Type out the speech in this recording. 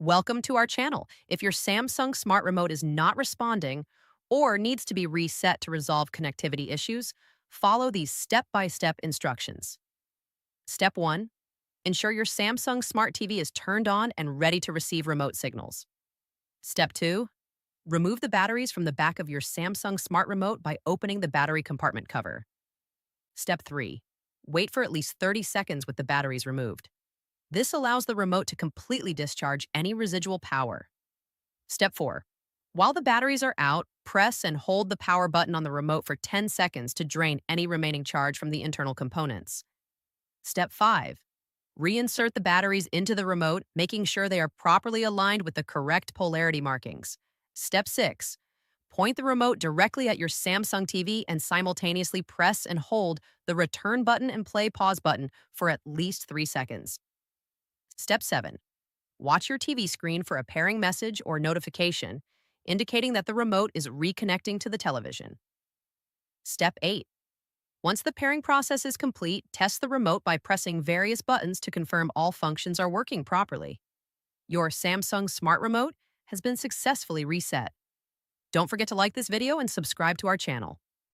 Welcome to our channel. If your Samsung Smart Remote is not responding or needs to be reset to resolve connectivity issues, follow these step-by-step instructions. Step 1. Ensure your Samsung Smart TV is turned on and ready to receive remote signals. Step 2. Remove the batteries from the back of your Samsung Smart Remote by opening the battery compartment cover. Step 3. Wait for at least 30 seconds with the batteries removed. This allows the remote to completely discharge any residual power. Step 4. While the batteries are out, press and hold the power button on the remote for 10 seconds to drain any remaining charge from the internal components. Step 5. Reinsert the batteries into the remote, making sure they are properly aligned with the correct polarity markings. Step 6. Point the remote directly at your Samsung TV and simultaneously press and hold the return button and play pause button for at least 3 seconds. Step 7. Watch your TV screen for a pairing message or notification, indicating that the remote is reconnecting to the television. Step 8. Once the pairing process is complete, test the remote by pressing various buttons to confirm all functions are working properly. Your Samsung Smart Remote has been successfully reset. Don't forget to like this video and subscribe to our channel.